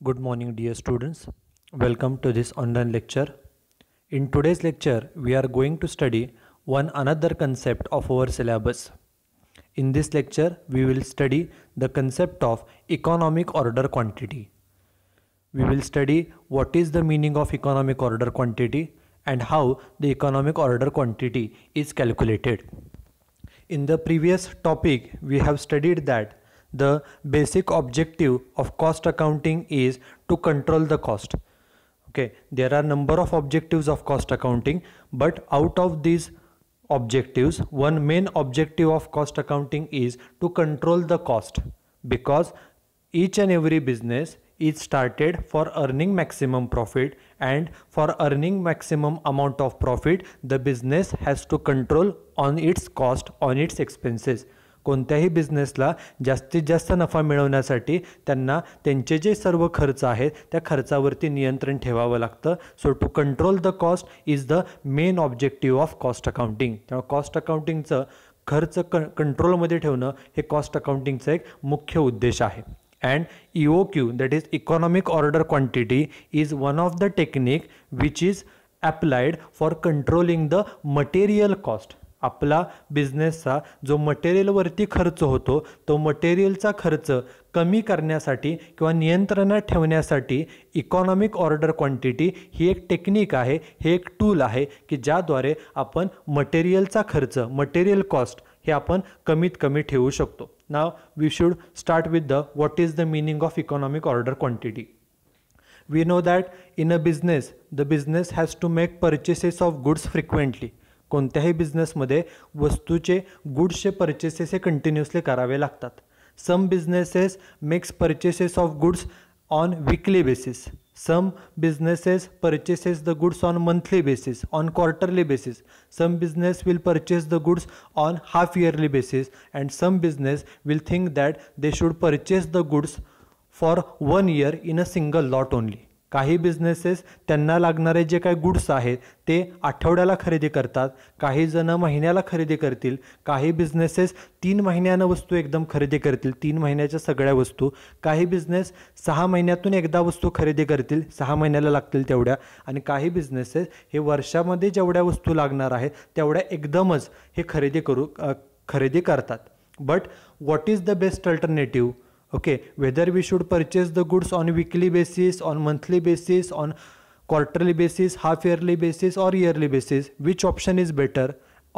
Good morning, dear students. Welcome to this online lecture. In today's lecture, we are going to study one another concept of our syllabus. In this lecture, we will study the concept of economic order quantity. We will study what is the meaning of economic order quantity and how the economic order quantity is calculated. In the previous topic, we have studied that the basic objective of cost accounting is to control the cost. Okay, there are number of objectives of cost accounting, but out of these objectives, one main objective of cost accounting is to control the cost, because each and every business is started for earning maximum profit, and for earning maximum amount of profit the business has to control on its cost, on its expenses. कोणत्याही बिझनेसला जास्तीत जास्त नफा मिळवण्यासाठी त्यांना त्यांचे जे सर्व खर्च आहेत त्या खर्चावरती नियंत्रण ठेवावं लागतं. So to control the cost is the main objective of cost accounting. त्यामुळे कॉस्ट अकाउंटिंगचं खर्च कंट्रोलमध्ये ठेवणं हे कॉस्ट अकाउंटिंगचं एक मुख्य उद्देश आहे. And EOQ, that is economic order quantity, is one of the technique which is applied for controlling the material cost. आपला बिझनेसचा जो मटेरियलवरती खर्च होतो तो मटेरियलचा खर्च कमी करण्यासाठी किंवा नियंत्रणात ठेवण्यासाठी इकॉनॉमिक ऑर्डर क्वांटिटी ही एक टेक्निक आहे, हे एक टूल आहे की ज्याद्वारे आपण मटेरियलचा खर्च, मटेरियल कॉस्ट हे आपण कमीत कमी ठेवू शकतो. Now we should start with the what is the meaning of economic order quantity. We know that in a business, the business has to make purchases of goods frequently. कोणत्याही बिझनेसमध्ये वस्तूचे गुड्सचे purchases हे कंटिन्युअसली करावे लागतात. Some businesses makes purchases of goods on weekly basis, some businesses purchases the goods on monthly basis, on quarterly basis, some business will purchase the goods on half yearly basis, and some business will think that they should purchase the goods for 1 year in a single lot only. काही businesses त्यांना लागणारे जे काही goods आहेत ते आठवड्याला खरेदी करतात, काही जण महिन्याला खरेदी करतील, काही बिझनेसेस 3 महिन्यानं वस्तू एकदम खरेदी करतील, 3 महिन्याच्या सगळ्या वस्तू, काही बिझनेस 6 महिन्यातून एकदा वस्तू खरेदी करतील, 6 महिन्याला लागतील तेवढ्या, आणि काही बिझनेसेस हे वर्षामध्ये जेवढ्या वस्तू लागणार आहेत तेवढ्या एकदमच हे खरेदी करतात. But what is the best alternative? Okay, whether we should purchase the goods on weekly basis, on monthly basis, on quarterly basis, half yearly basis or yearly basis, which option is better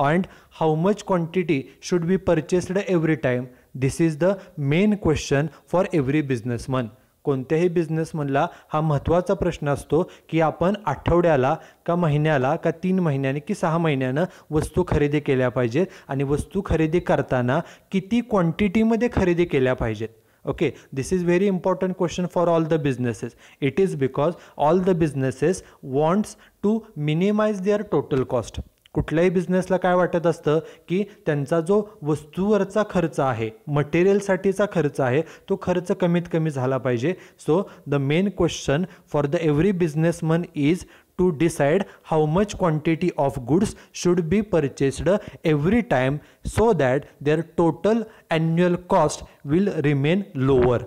and how much quantity should be purchased every time? This is the main question for every businessman. कोणत्याही बिझनेसमनला हा महत्त्वाचा प्रश्न असतो की आपण आठवड्याला का महिन्याला का 3 महिन्याने की 6 महिन्यानं वस्तू खरेदी केल्या पाहिजेत, आणि वस्तू खरेदी करताना किती क्वांटिटीमध्ये खरेदी केल्या पाहिजेत. Okay, this is very important question for all the businesses. It is because all the businesses wants to minimize their total cost. कुठल्याही बिझनेसला काय वाटत असतं की त्यांचा जो वस्तूवरचा खर्च आहे, मटेरियलसाठीचा खर्च आहे, तो खर्च कमीत कमी झाला पाहिजे. So the main question for the every businessman is to decide how much quantity of goods should be purchased every time so that their total annual cost will remain lower.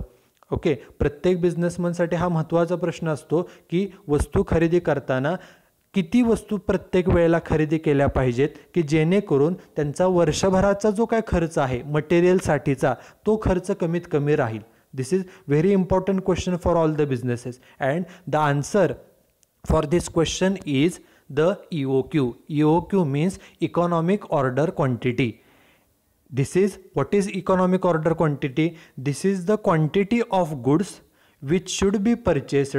Okay, प्रत्येक बिझनेसमनसाठी हा महत्त्वाचा प्रश्न असतो की वस्तू खरेदी करताना किती वस्तू प्रत्येक वेळेला खरेदी केल्या पाहिजेत की जेणेकरून त्यांचा वर्षभराचा जो काय खर्च आहे मटेरियलसाठीचा तो खर्च कमीत कमी राहील. This is very important question for all the businesses, and the answer for this question is the EOQ. EOQ means economic order quantity. This is what is economic order quantity? This is the quantity of goods which should be purchased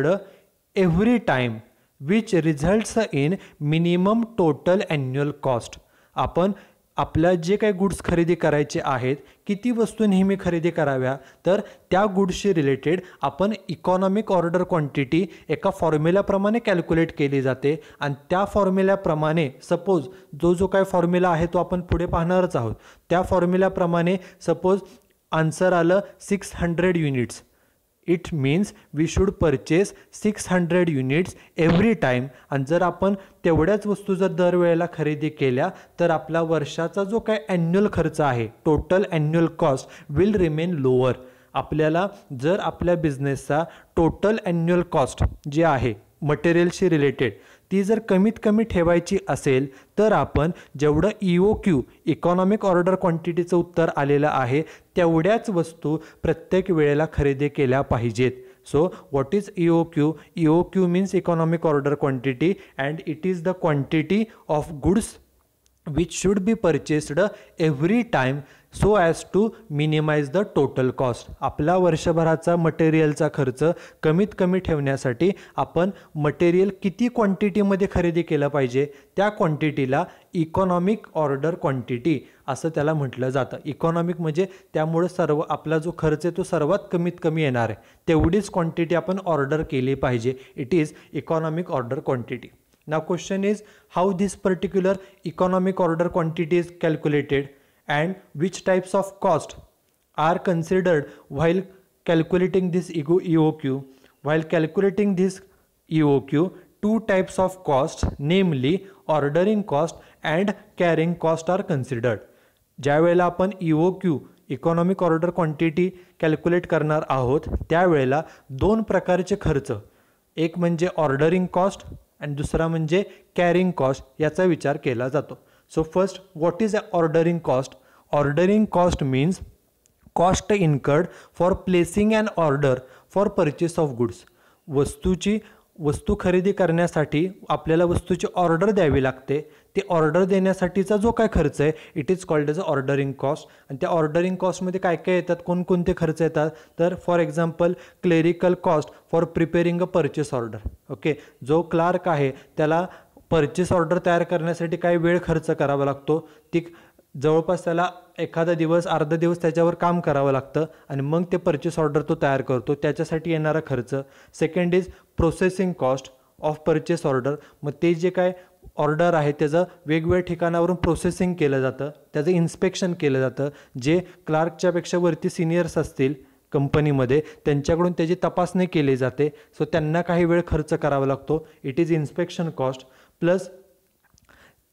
every time, which results in minimum total annual cost. आपण आपल्या जे काही goods खरेदी करायचे आहेत, किती वस्तू नेहमी खरेदी कराव्या, तर त्या गुड्सशी रिलेटेड आपण इकॉनॉमिक ऑर्डर क्वांटिटी एका फॉर्म्युल्याप्रमाणे कॅल्क्युलेट केली जाते. आणि त्या फॉर्म्युल्याप्रमाणे सपोज जो काय फॉर्म्युला आहे तो आपण पुढे पाहणारच आहोत. त्या फॉर्म्युल्याप्रमाणे सपोज आन्सर आलं 600 units. It means we should purchase 600 units every time. आणि जर आपण तेवढ्याच वस्तू जर दरवेळेला खरेदी केल्या तर आपला वर्षाचा जो काय ॲन्युअल खर्च आहे, total annual cost will remain lower. आपल्याला जर आपल्या बिझनेसचा टोटल ॲन्युअल कॉस्ट जी आहे मटेरियलशी रिलेटेड ती जर कमीत कमी ठेवायची असेल तर आपण जेवढं EOQ इकॉनॉमिक ऑर्डर क्वांटिटीचं उत्तर आलेलं आहे तेवढ्याच वस्तू प्रत्येक वेळेला खरेदी केल्या पाहिजेत. So what is EOQ? EOQ means economic order quantity and it is the quantity of goods which should be purchased every time so as to minimize the total cost. आपला वर्षभराचा मटेरियलचा खर्च कमीत कमी ठेवण्यासाठी आपण मटेरियल किती क्वांटिटीमध्ये खरेदी केलं पाहिजे त्या क्वांटिटीला इकॉनॉमिक ऑर्डर क्वांटिटी असं त्याला म्हटलं जातं. इकॉनॉमिक म्हणजे त्यामुळे आपला जो खर्च आहे तो सर्वात कमीत कमी येणार आहे तेवढीच क्वांटिटी आपण ऑर्डर केली पाहिजे. It is economic order quantity. Now question is how this particular economic order quantity is calculated and which types of cost are considered while calculating this EOQ. While calculating this EOQ, two types of costs, namely ordering cost and carrying cost are considered. ज्या वेळेला आपण EOQ economic order quantity calculate करणार आहोत त्यावेळेला दोन प्रकारचे खर्च, एक म्हणजे ऑर्डरिंग कॉस्ट आणि दुसरा म्हणजे कॅरिंग कॉस्ट याचा विचार केला जातो. So first what is ordering cost? Ordering cost means cost incurred for placing an order for purchase of goods. वस्तू खरेदी करण्यासाठी आपल्याला वस्तूची ऑर्डर द्यावी लागते. ते ऑर्डर देण्यासाठीचा जो काय खर्च आहे it is called as a ordering cost. आणि त्या ऑर्डरिंग कॉस्टमध्ये काय काय येतात, कोणकोणते खर्च येतात तर for example clerical cost for preparing a purchase order. Okay, जो क्लार्क आहे त्याला परचेस ऑर्डर तयार करण्यासाठी काही वेळ खर्च करावा लागतो. ती जवळपास त्याला एखादा दिवस अर्धा दिवस त्याच्यावर काम करावं लागतं आणि मग ते परचेस ऑर्डर तो तयार करतो, त्याच्यासाठी येणारा खर्च. Second is processing cost of purchase order. मग ते जे काय ऑर्डर आहे त्याचं वेगवेगळ्या ठिकाणावरून प्रोसेसिंग केलं जातं, त्याचं इन्स्पेक्शन केलं जातं. जे क्लार्कच्यापेक्षा वरती सिनियर्स असतील कंपनीमध्ये त्यांच्याकडून त्याची तपासणी केली जाते. सो त्यांना काही वेळ खर्च करावा लागतो. It is inspection cost. Plus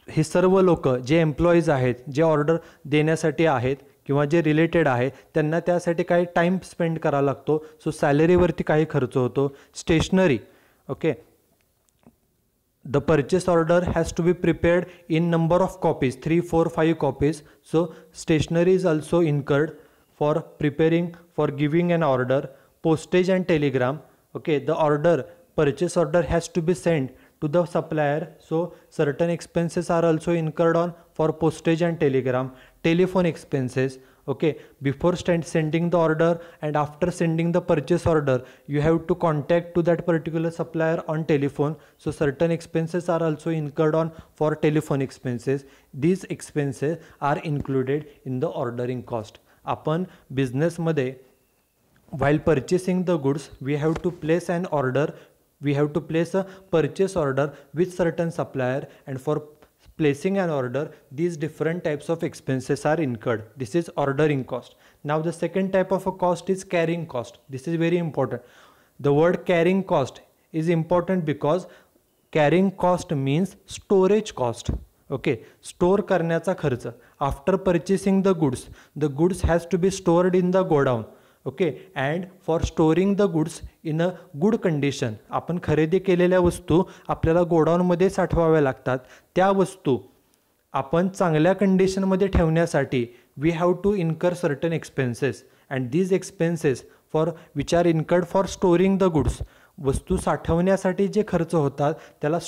हे सर्व लोक जे एम्प्लॉईज आहेत जे ऑर्डर देण्यासाठी आहेत किंवा जे रिलेटेड आहे त्यांना त्यासाठी काही टाईम स्पेंड करावा लागतो. सो सॅलरीवरती काही खर्च होतो. Stationery. Okay, the purchase order has to be prepared in number of copies, 3, 4, 5 copies. So stationery is also incurred for preparing, for giving an order. Postage and telegram. Okay, the purchase order has to be sent to the supplier, so certain expenses are also incurred on for postage and telegram. Telephone expenses. Okay, before sending the order and after sending the purchase order you have to contact to that particular supplier on telephone, so certain expenses are also incurred on for telephone expenses. These expenses are included in the ordering cost. Upon business मध्ये while purchasing the goods we have to place an order, we have to place a purchase order with certain supplier, and for placing an order these different types of expenses are incurred. This is ordering cost. Now the second type of a cost is carrying cost. This is very important. The word carrying cost is important because carrying cost means storage cost. Okay, store करण्याचा खर्च. After purchasing the goods has to be stored in the godown. Okay, and for storing the goods in a good condition. आपण खरेदी केलेल्या वस्तू आपल्याला गोडाऊनमध्ये साठवाव्या लागतात. त्या वस्तू आपण चांगल्या कंडिशनमध्ये ठेवण्यासाठी we have to incur certain expenses and these expenses for which are incurred for storing the goods. वस्तू साठवण्यासाठी जे खर्च होतात त्याला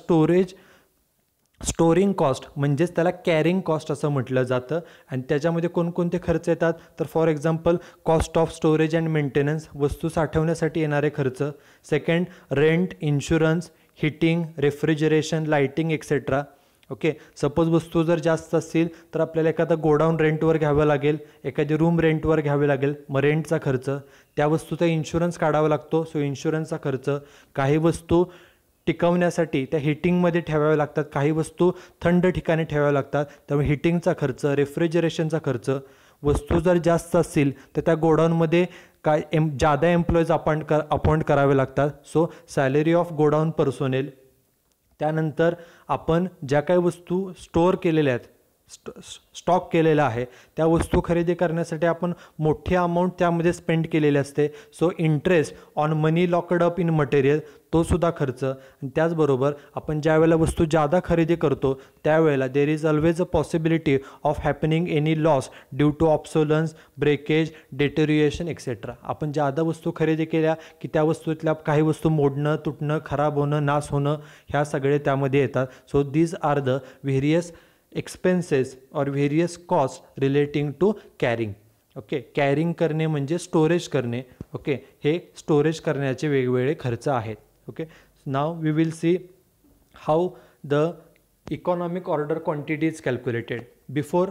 स्टोरिंग कॉस्ट म्हणजेच त्याला कॅरिंग कॉस्ट असं म्हटलं जातं. आणि त्याच्यामध्ये कोणकोणते खर्च येतात तर for example cost of storage and maintenance, वस्तू साठवण्यासाठी येणारे खर्च. Second, rent, insurance, heating, refrigeration, lighting etcetera. Okay, suppose वस्तू जर जास्त असतील तर आपल्याला एखादा गोडाऊन रेंटवर घ्यावं लागेल, एखादी रूम रेंटवर घ्यावी लागेल, मग रेंटचा खर्च. त्या वस्तूचा इन्शुरन्स काढावा लागतो, सो इन्शुरन्सचा खर्च. काही वस्तू टिकवण्यासाठी त्या हिटिंगमध्ये ठेवाव्या लागतात, काही वस्तू थंड ठिकाणी ठेवाव्या लागतात, त्यामुळे हिटिंगचा खर्च, रेफ्रिजरेशनचा खर्च. वस्तू जर जास्त असतील तर त्या गोडाऊनमध्ये जादा एम्प्लॉईज अपॉइंट करावे लागतात, so salary of godown personnel. त्यानंतर आपण ज्या काही वस्तू स्टोअर केलेल्या आहेत स्टॉक केलेला आहे त्या वस्तू खरेदी करण्यासाठी आपण मोठी अमाऊंट त्यामध्ये स्पेंड केलेली असते. So interest on money locked up in material तो सुद्धा खर्च. आणि त्याचबरोबर आपण ज्या वेळेला वस्तू जादा खरेदी करतो त्यावेळेला there is always a possibility of happening any loss due to obsolescence, breakage, deterioration etcetera. आपण जादा वस्तू खरेदी केल्या की त्या वस्तूतल्या काही वस्तू मोडणं, तुटणं, खराब होणं, नाश होणं ह्या सगळे त्यामध्ये येतात. So these are the various expenses or various cost relating to carrying. Okay, carrying करणे म्हणजे स्टोरेज करणे. ओके, हे स्टोरेज करण्याचे वेगवेगळे खर्च आहेत. Okay, now we will see how the economic order quantity is calculated. Before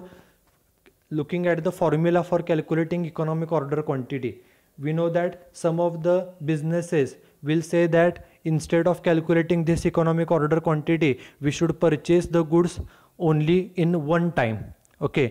looking at the formula for calculating economic order quantity, we know that some of the businesses will say that instead of calculating this economic order quantity we should purchase the goods only in one time. Okay,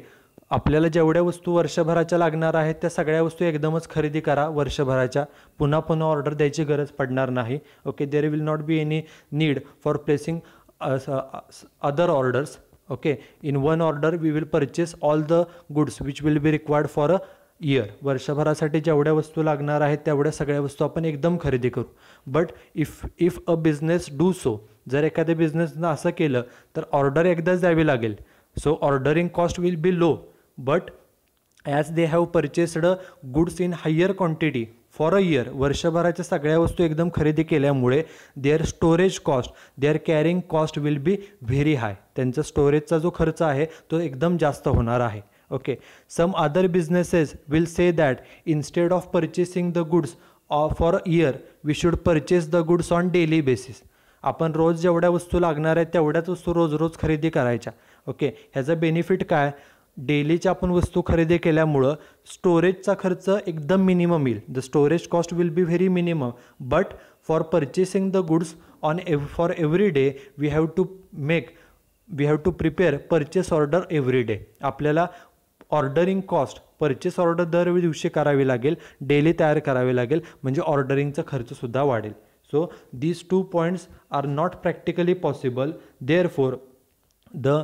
आपल्याला जेवढ्या वस्तू वर्षभराच्या लागणार आहेत त्या सगळ्या वस्तू एकदमच खरेदी करा वर्षभराच्या, पुन्हा पुन्हा ऑर्डर द्यायची गरज पडणार नाही. Okay, there will not be any need for placing other orders. Okay, in one order we will purchase all the goods which will be required for a year. वर्षभरासाठी जेवढ्या वस्तू लागणार आहेत तेवढ्या सगळ्या वस्तू आपण एकदम खरेदी करू. But if a business do so, जर एखाद्या बिझनेसनं असं केलं तर ऑर्डर एकदाच द्यावी लागेल. So ordering cost will be low, but as they have purchased goods in higher quantity for a year, वर्षभराच्या सगळ्या वस्तू एकदम खरेदी केल्यामुळे their storage cost, their carrying cost will be very high. त्यांचा स्टोरेजचा जो खर्च आहे तो एकदम जास्त होणार आहे. Okay, some other businesses will say that instead of purchasing the goods for a year we should purchase the goods on daily basis. आपण रोज जेवढ्या वस्तू लागणार आहेत तेवढ्याच वस्तू रोज रोज खरेदी करायच्या. ओके, ह्याचा बेनिफिट काय, डेलीच्या आपण वस्तू खरेदी केल्यामुळं स्टोरेजचा खर्च एकदम मिनिमम येईल. The storage cost will be very minimum, but for purchasing the goods for every day we have to prepare purchase order every day. आपल्याला ऑर्डरिंग कॉस्ट, परचेस ऑर्डर दर दिवशी करावी लागेल, डेली तयार करावी लागेल, म्हणजे ऑर्डरिंगचा खर्चसुद्धा वाढेल. So these 2 points are not practically possible. Therefore the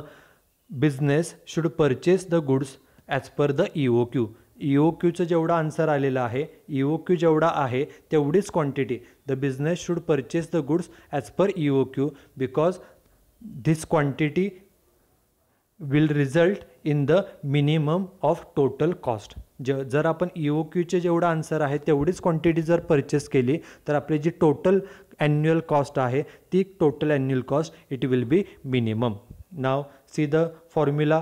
business should purchase the goods as per the EOQ. EOQचं जेवढा आन्सर आलेला आहे, EOQ जेवढा आहे तेवढीच quantity the business should purchase the goods as per EOQ, because this quantity will result in the minimum of total cost. जर आपण EOQचे जेवढा आन्सर आहे तेवढीच क्वांटिटी जर परचेस केली तर आपली जी टोटल ॲन्युअल कॉस्ट आहे ती total annual cost it will be minimum. Now see the formula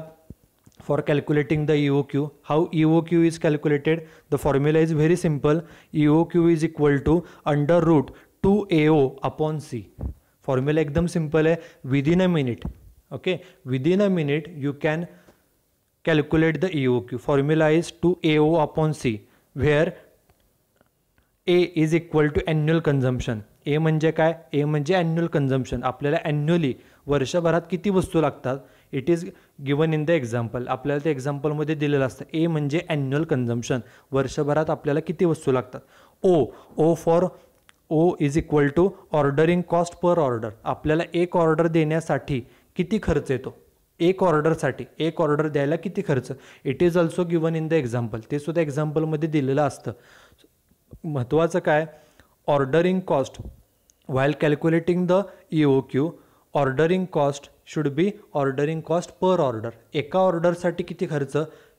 for calculating the EOQ. How EOQ is calculated? The formula is very simple. EOQ is equal to under root 2AO upon C. Formula एकदम simple है. Within a minute, okay, within a minute you can calculate the EOQ. Formula is 2AO upon C, where A is equal to annual consumption. ए म्हणजे काय, ए म्हणजे annual consumption. आपल्याला annually वर्षभरात किती वस्तू लागतात it is given in the example. आपल्याला ते एक्झाम्पलमध्ये दिलेलं असतं. ए म्हणजे ॲन्युअल कन्झम्पशन, वर्षभरात आपल्याला किती वस्तू लागतात. O is equal to ordering cost per order. आपल्याला एक ऑर्डर देण्यासाठी किती खर्च येतो, एक ऑर्डरसाठी एक ऑर्डर द्यायला किती खर्च, it is also given in the example. ते सुद्धा एक्झाम्पलमध्ये दिलेलं असतं. महत्त्वाचं काय, ordering cost while calculating the EOQ, ordering cost should be ordering cost per order. एका ऑर्डरसाठी किती खर्च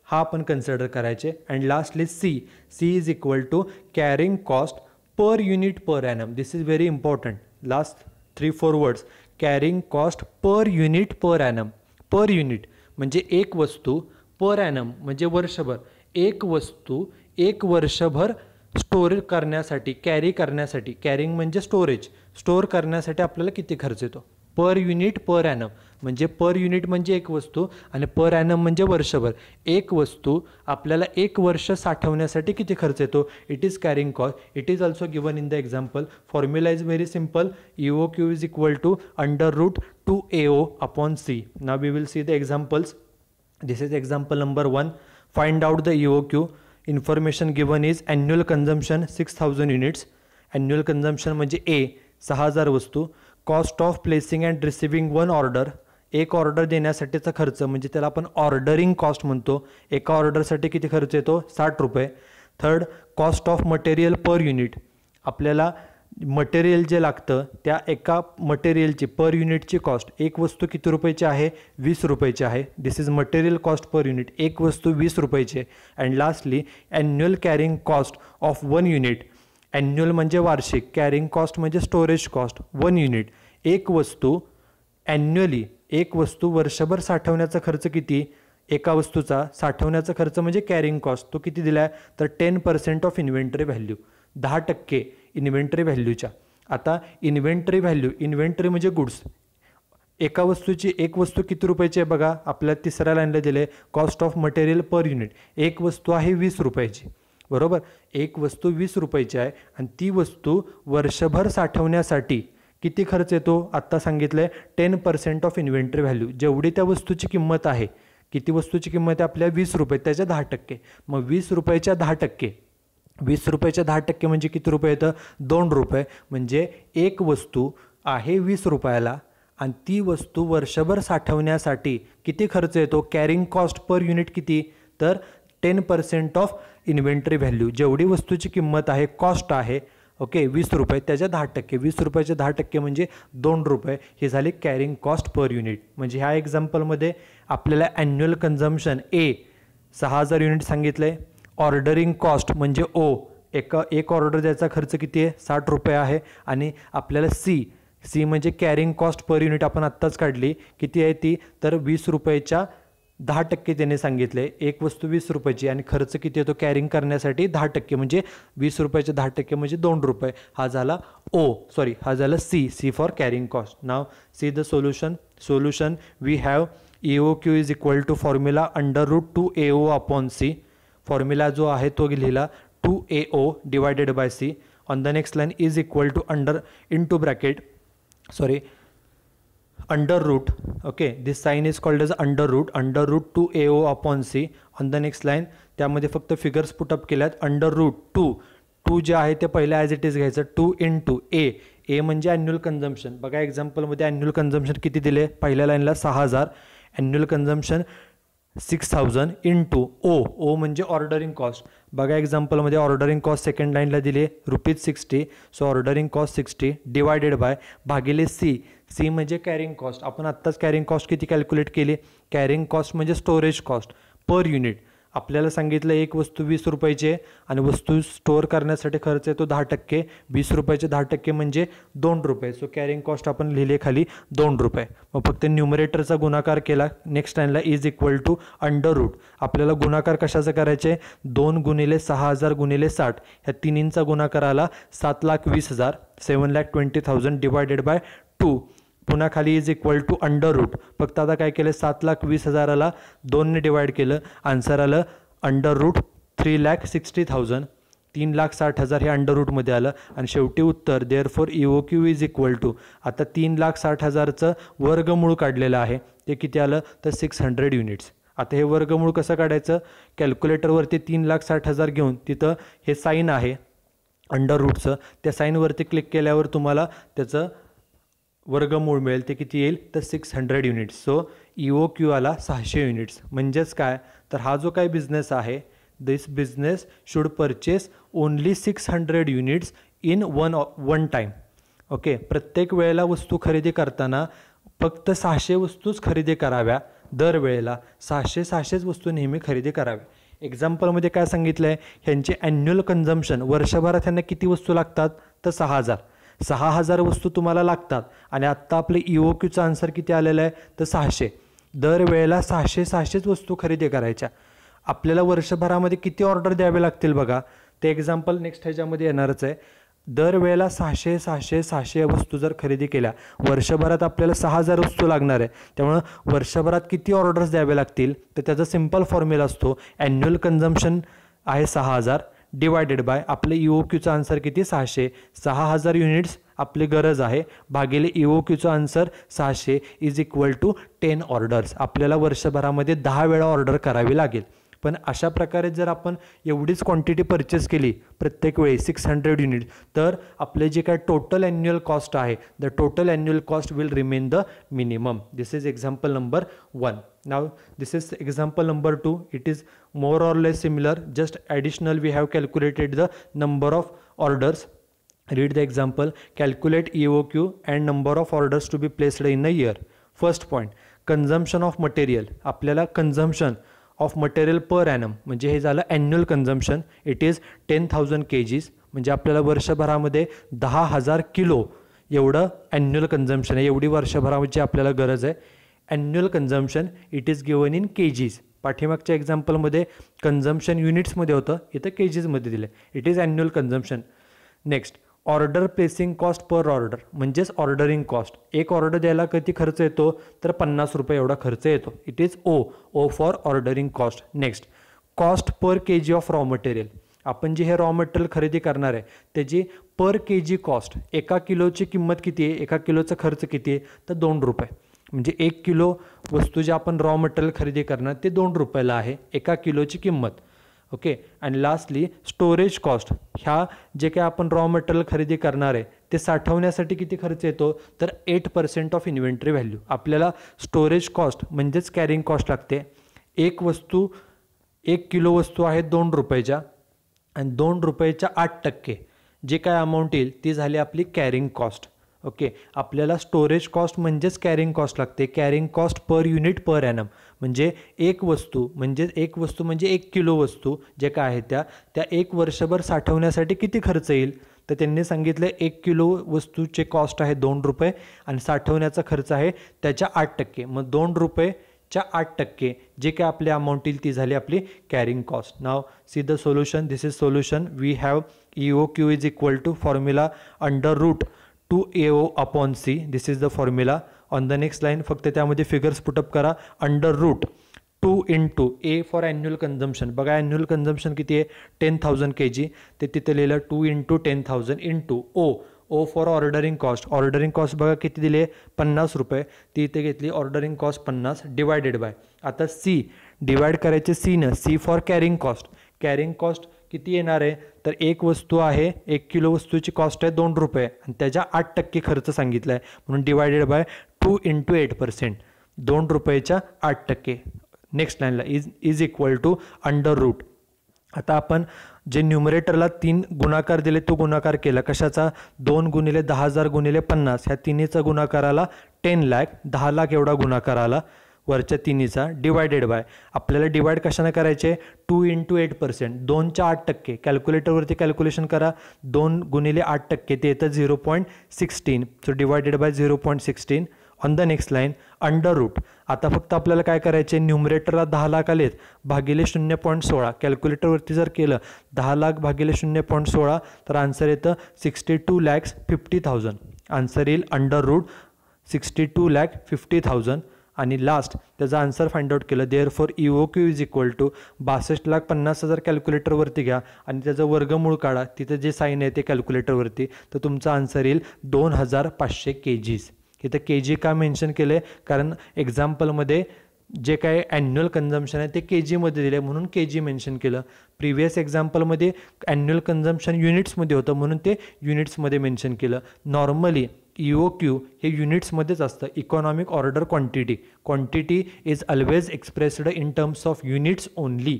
हा आपण कन्सिडर करायचे. And lastly C is equal to carrying cost per unit per annum. This is very important. Last 3-4 words, carrying cost per unit per annum. Per unit म्हणजे एक वस्तू, पर ॲनम म्हणजे वर्षभर. एक वस्तू एक वर्षभर स्टोर करण्यासाठी, कॅरी करण्यासाठी, कॅरिंग म्हणजे स्टोरेज, स्टोर करण्यासाठी आपल्याला किती खर्च येतो. पर युनिट पर ॲनम म्हणजे पर युनिट म्हणजे एक वस्तू आणि पर ॲनम म्हणजे वर्षभर. एक वस्तू आपल्याला एक वर्ष साठवण्यासाठी किती खर्च येतो, it is carrying cost. It is also given in the example. Formula is very simple. EOQ is equal to under root 2AO upon C. Now we will see the examples. This is example number 1. Find out the EOQ. Information given is annual consumption 6000 units. Annual consumption म्हणजे A 6000 वस्तू. Cost of placing and receiving one order एक order देण्यासाठीचा खर्च म्हणजे त्याला आपण ordering cost म्हणतो. एका ऑर्डरसाठी किती खर्च येतो? 60 रुपये. Third, cost of material per unit. आपल्याला मटेरियल जे लागतं त्या एका मटेरियलची पर युनिटची कॉस्ट, एक वस्तू किती रुपयाची आहे? 20 रुपयाची आहे. This is material cost per unit. एक वस्तू 20 रुपयाची. And lastly annual carrying cost of 1 unit. Annual म्हणजे वार्षिक, कॅरिंग कॉस्ट म्हणजे स्टोरेज कॉस्ट. 1 युनिट, एक वस्तू ॲन्युअली, एक वस्तू वर्षभर साठवण्याचा खर्च किती? एका वस्तूचा साठवण्याचा खर्च म्हणजे कॅरिंग कॉस्ट, तो किती दिला आहे? तर 10% ऑफ इन्व्हेंटरी व्हॅल्यू, 10% इन्व्हेंटरी व्हॅल्यूच्या. आता इन्व्हेंटरी व्हॅल्यू, इन्व्हेंटरी म्हणजे गुड्स. एका वस्तूची, एक वस्तू किती रुपयाची आहे बघा, आपल्या तिसऱ्या लाईनला दिले cost of material per unit. एक वस्तू आहे 20 रुपयाची, बरोबर. एक वस्तू 20 रुपयाची आहे आणि ती वस्तू वर्षभर साठवण्यासाठी किती खर्च येतो? आत्ता सांगितलं आहे 10% ऑफ इन्व्हेंटरी व्हॅल्यू. जेवढी त्या वस्तूची किंमत आहे, किती वस्तूची किंमत आहे आपल्या? 20 रुपये, त्याच्या 10%. मग 20 रुपयाच्या 10%, 20 रुपयाच्या 10% म्हणजे किती रुपये येतं? 2 रुपये. म्हणजे एक वस्तू आहे 20 रुपयाला आणि ती वस्तू वर्षभर साठवण्यासाठी किती खर्च येतो? कॅरिंग कॉस्ट पर युनिट किती? तर 10% ऑफ इन्व्हेंटरी व्हॅल्यू. जेवढी वस्तूची किंमत आहे, कॉस्ट आहे, ओके, 20 रुपये, त्याच्या 10%. 20 रुपयाचे 10% म्हणजे 2 रुपये. हे झाले कॅरिंग कॉस्ट पर युनिट. म्हणजे ह्या एक्झाम्पलमध्ये आपल्याला ॲन्युअल कन्झम्पशन ए 6000 युनिट सांगितलं आहे. ऑर्डरिंग कॉस्ट म्हणजे ओ, एक ऑर्डर द्यायचा खर्च किती आहे? 60 रुपये आहे. आणि आपल्याला सी म्हणजे कॅरिंग कॉस्ट पर युनिट आपण आत्ताच काढली, किती आहे ती? तर 20 रुपयाच्या 10% त्याने सांगितले. एक वस्तू 20 रुपयाची आणि खर्च किती येतो कॅरिंग करण्यासाठी? 10%. म्हणजे 20 रुपयाचे 10% म्हणजे 2 रुपये. हा झाला हा झाला C for carrying cost. Now see the solution we have EOQ is equal to formula √2AO upon C. Formula जो आहे तो लिहिला 2AO divided by C. On the next line is equal to under root. Okay, this sign is called as under root 2AO upon C. On the next line त्यामध्ये फक्त figures put up केल्यात. √2 जे आहे ते पहिलं ॲज इट इज घ्यायचं. 2 into ए म्हणजे annual consumption. बघा एक्झाम्पलमध्ये ॲन्युअल कन्झम्पशन किती दिले? पहिल्या लाईनला 6000, ॲन्युअल कन्झम्पशन 6000 इंटू ओ म्हणजे ऑर्डरिंग कॉस्ट. बघा एक्झाम्पलमध्ये ऑर्डरिंग कॉस्ट सेकंड लाईनला दिले ₹60. So ordering cost 60 divided by भागिले सी म्हणजे कॅरिंग कॉस्ट. आपण आत्ताच कॅरिंग कॉस्ट किती कॅल्क्युलेट केली? कॅरिंग कॉस्ट म्हणजे स्टोरेज कॉस्ट पर युनिट. आपल्याला सांगितलं एक वस्तू 20 रुपयाची आणि वस्तू स्टोअर करण्यासाठी खर्च येतो 10%. 20 रुपयाचे 10% म्हणजे 2 रुपये. सो कॅरिंग कॉस्ट आपण लिहिले खाली 2 रुपये. मग फक्त न्यूमरेटरचा गुणाकार केला. नेक्स्ट लाईनला is equal to under root. आपल्याला गुणाकार कशाचं करायचे? 2 गुणिले 6000 गुणिले 60, ह्या तिन्हींचा गुणाकार आला 7,20,000, 7,20,000 डिवायडेड बाय 2. पुन्हा खाली is equal to under root. फक्त आता काय केलं? 7,20,000ला 2ने डिवाइड केलं. आन्सर आलं अंडर रूट 3,60,000. 3,60,000 हे अंडर रूटमध्ये आलं. आणि शेवटी उत्तर therefore EOQ is equal to, आता 3,60,000चं वर्गमूळ काढलेलं आहे, ते किती आलं? तर 600 युनिट्स. आता हे वर्गमूळ कसं काढायचं? कॅल्क्युलेटरवरती 3,60,000 घेऊन तिथं हे साईन आहे अंडर रूटचं, त्या साईनवरती क्लिक केल्यावर तुम्हाला त्याचं वर्गमूळ मिळेल. ते किती येईल? तर 600 युनिट्स. सो EOQ आला 600 युनिट्स. म्हणजेच काय? तर हा जो काही बिझनेस आहे, this business should purchase only 600 units in one time. Okay, प्रत्येक वेळेला वस्तू खरेदी करताना फक्त 600 वस्तूच खरेदी कराव्या. दरवेळेला 600 वस्तू नेहमी खरेदी कराव्या. एक्झाम्पलमध्ये काय सांगितलं आहे? ह्यांचे ॲन्युअल कन्झम्पशन वर्षभरात ह्यांना किती वस्तू लागतात? तर 6,000 वस्तू तुम्हाला लागतात. आणि आत्ता आपले EOQचा आन्सर किती आलेला आहे? तर 600. दरवेळेला 600 वस्तू खरेदी करायच्या. आपल्याला वर्षभरामध्ये किती ऑर्डर द्यावे लागतील बघा. ते एक्झाम्पल नेक्स्ट ह्याच्यामध्ये येणारच आहे. दरवेळेला 600 वस्तू जर खरेदी केल्या, वर्षभरात आपल्याला 6,000 वस्तू लागणार आहे. त्यामुळं वर्षभरात किती ऑर्डर्स द्यावे लागतील? तर त्याचा सिम्पल फॉर्म्युला असतो, ॲन्युअल कन्झम्पशन आहे 6,000 डिवायडेड बाय आपले EOQचा आन्सर किती? 600. 6,000 युनिट्स आपली गरज आहे भागिले EOQचा answer 600 is equal to 10 orders. आपल्याला वर्षभरामध्ये 10 वेळा ऑर्डर करावी लागेल. पण अशा प्रकारे जर आपण एवढीच क्वांटिटी परचेस केली प्रत्येक वेळी 600 युनिट, तर आपले जे काय टोटल ॲन्युअल कॉस्ट आहे, the total annual cost will remain the minimum. This is example number 1. Now this is example number 2. It is more or less similar, just additional we have calculated the number of orders. Read the example. Calculate EOQ and number of orders to be placed in a year. First point, consumption of material. आपल्याला consumption of material per annum म्हणजे हे झालं annual consumption. It is 10,000 kgs. म्हणजे आपल्याला वर्षभरामध्ये 10,000 kilo एवढं annual consumption आहे, एवढी वर्षभराची आपल्याला गरज आहे. Annual consumption it is given in KGs. पाठीमागच्या एक्झाम्पलमध्ये कन्झम्पशन युनिट्समध्ये होतं, इथं केजीजमध्ये दिलं. It is annual consumption. Next, order placing cost per order म्हणजेच ऑर्डरिंग कॉस्ट. एक ऑर्डर द्यायला किती खर्च येतो, तर 50 रुपये एवढा खर्च येतो. It is O for ordering cost. Next, cost per K G of raw material. आपण जे हे रॉ मटेरियल खरेदी करणार आहे त्याची पर के जी कॉस्ट, एका किलोची किंमत किती आहे, एका किलोचा खर्च किती आहे, तर 2 रुपये. म्हणजे 1 किलो वस्तू जे आपण रॉ मटेरियल खरेदी करणार ते 2 रुपयाला आहे एका किलोची किंमत. ओके. आणि लास्टली स्टोरेज कॉस्ट. ह्या जे काय आपण रॉ मटेरियल खरेदी करणार आहे ते साठवण्यासाठी किती खर्च येतो, तर 8% ऑफ इन्व्हेंटरी व्हॅल्यू. आपल्याला स्टोरेज कॉस्ट म्हणजेच कॅरिंग कॉस्ट लागते. एक किलो वस्तू आहे 2 रुपयाच्या आणि 2 रुपयाच्या 8% जे काय अमाऊंट येईल ती झाली आपली कॅरिंग कॉस्ट. ओके. आपल्याला स्टोरेज कॉस्ट म्हणजेच कॅरिंग कॉस्ट लागते. Carrying cost per unit per annum म्हणजे एक वस्तू म्हणजे 1 किलो वस्तू जे काय आहे त्या 1 वर्षभर साठवण्यासाठी किती खर्च येईल, तर त्यांनी सांगितलं 1 किलो वस्तूचे कॉस्ट आहे 2 रुपये आणि साठवण्याचा खर्च आहे त्याच्या 8%. मग 2 रुपयेच्या 8% जे काय आपली अमाऊंट येईल ती झाली आपली carrying cost. Now see the solution. This is solution. We have EOQ is equal to formula under root 2AO upon C. This is the formula. On the next line फक्त त्यामध्ये फिगर्स पुटअप करा. Under root 2 into A for annual consumption. बघा annual consumption किती आहे, 10,000 kg. ते तिथे लिहिलं 2 into 10,000 into O for ordering cost. Ordering cost बघा किती दिली आहे, 50 रुपये. ती इथे घेतली ऑर्डरिंग कॉस्ट 50 डिवायडेड बाय. आता C डिवाइड करायचे Cनं. C for carrying cost. Carrying cost किती येणार आहे, तर एक वस्तू आहे 1 किलो वस्तूची कॉस्ट आहे 2 रुपये आणि त्याच्या 8% खर्च सांगितला आहे म्हणून डिवायडेड बाय 2 इंटू 8%. 2 रुपयाच्या 8%. नेक्स्ट लाईनला is equal to under root. आता आपण जे न्यूमरेटरला 3 गुणाकार दिले तो गुणाकार केला कशाचा, 2 गुणिले 10,000 गुणिले 50 ह्या तिन्हीचा गुणाकाराला 10 लाख, 10 लाख एवढा गुणाकार आला वरच्या तिन्हीचा डिवायडेड बाय. आपल्याला डिवाइड कशाने करायचे, 2 इंटू 8%. 2च्या 8%. कॅल्क्युलेटरवरती कॅल्क्युलेशन करा. 2 गुणिले 8% ते येतं 0.16. So divided by 0.16. On the next line under root. आता फक्त आपल्याला काय करायचे, न्यूमरेटरला 10 लाख आलेत भागिले 0.16. कॅल्क्युलेटरवरती जर केलं 10 लाख भागिले 0.16 तर आन्सर येतं 62,50,000. आन्सर येईल अंडर रूट 62,50,000. आणि लास्ट त्याचा आन्सर फाइंड आउट केलं. Therefore EOQ is equal to 62,50,000 कॅल्क्युलेटरवरती घ्या आणि त्याचं वर्गमूळ काढा. तिथं जे साईन आहे ते कॅल्क्युलेटरवरती, तर तुमचा आन्सर येईल 2,500 kgs. इथं KG का मेन्शन केलं आहे, कारण एक्झाम्पलमध्ये जे काय ॲन्युअल कन्झम्पशन आहे ते KGमध्ये दिले म्हणून KG मेन्शन केलं. प्रिव्हियस एक्झाम्पलमध्ये ॲन्युअल कन्झम्पशन युनिट्समध्ये होतं म्हणून ते युनिट्समध्ये मेन्शन केलं. नॉर्मली EOQ हे युनिट्समध्येच असतं. Economic order quantity is always expressed in terms of units only.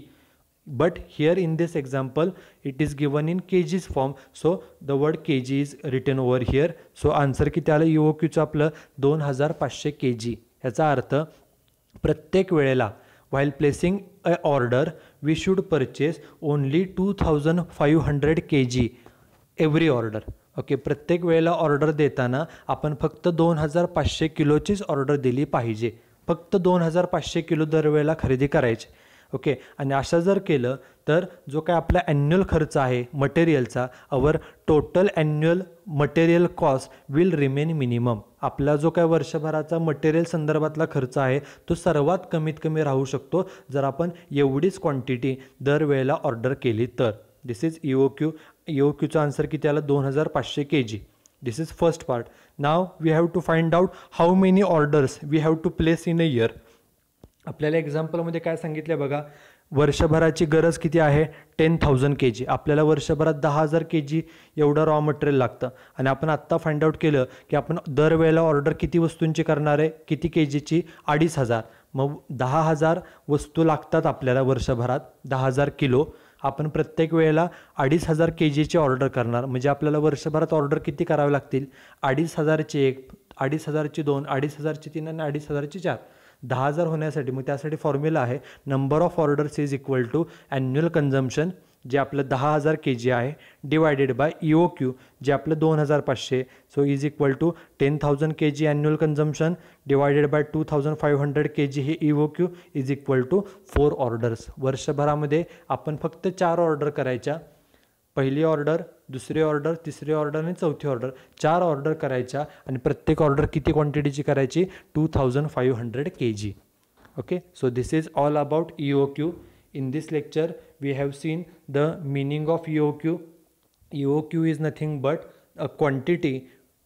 But here in this example it is given in kgs form, so the word kg is written over here. So answer किती आलं EOQचं आपलं 2,500 kg. याचा अर्थ प्रत्येक वेळेला while placing a order we should purchase only 2,500 kg every order. Okay. प्रत्येक वेळेला order देताना आपण फक्त 2,500 किलोचीच ऑर्डर दिली पाहिजे. फक्त 2,500 किलो दरवेळेला खरेदी करायची. ओके. आणि असं जर केलं तर जो काय आपला ॲन्युअल खर्च आहे मटेरियलचा, our total annual material cost will remain minimum. आपला जो काय वर्षभराचा मटेरियल संदर्भातला खर्च आहे तो सर्वात कमीत कमी राहू शकतो जर आपण एवढीच क्वांटिटी दरवेळेला ऑर्डर केली तर. This is EOQ. EOQचा आन्सर किती आला, 2,500 kg. This is first part. Now we have to find out how many orders we have to place in a year. आपल्याला एक्झाम्पलमध्ये काय सांगितलं बघा, वर्षभराची गरज किती आहे 10,000 kg. आपल्याला वर्षभरात 10,000 kg एवढं रॉ मटेरियल लागतं आणि आपण आत्ता फाइंड आउट केलं की आपण दरवेळेला ऑर्डर किती वस्तूंची करणार आहे, किती kgची 2,500. मग 10,000 वस्तू लागतात आपल्याला वर्षभरात, 10,000 किलो. आपण प्रत्येक वेळेला 2,500 kgची ऑर्डर करणार, म्हणजे आपल्याला वर्षभरात ऑर्डर किती करावे लागतील 2,500ची 1, 2,500ची 2, 2,500ची 3 आणि 2,500ची 4. 10,000 होण्यासाठी मग त्यासाठी फॉर्म्युला आहे number of orders is equal to annual consumption जे आपलं 10,000 kg आहे डिवायडेड बाय EOQ जे आपलं 2,500. So is equal to 10,000 kg annual consumption divided by 2,500 kg हे EOQ is equal to 4 orders. वर्षभरामध्ये आपण फक्त 4 ऑर्डर करायच्या. पहिली ऑर्डर, दुसरी ऑर्डर, तिसरी ऑर्डर आणि चौथी ऑर्डर, 4 ऑर्डर करायच्या आणि प्रत्येक ऑर्डर किती क्वांटिटीची करायची 2,500 kg. Okay, so this is all about EOQ. In this lecture we have seen the meaning of EOQ. EOQ is nothing but a quantity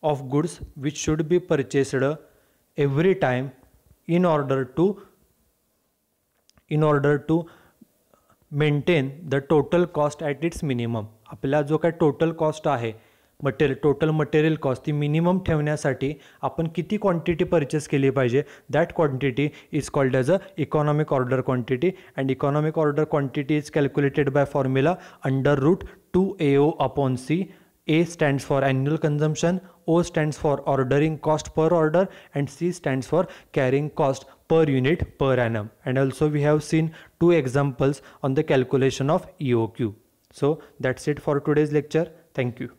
of goods which should be purchased every time in order to maintain the total cost at its minimum. आपला जो काय total cost आहे total material cost ती minimum ठेवण्यासाठी आपण किती quantity purchase केली पाहिजे, that quantity is called as a economic order quantity. And economic order quantity is calculated by formula √2AO/C. A stands for annual consumption, O stands for ordering cost per order, and C stands for carrying cost per unit per annum. And also we have seen 2 examples on the calculation of EOQ. So that's it for today's lecture. Thank you.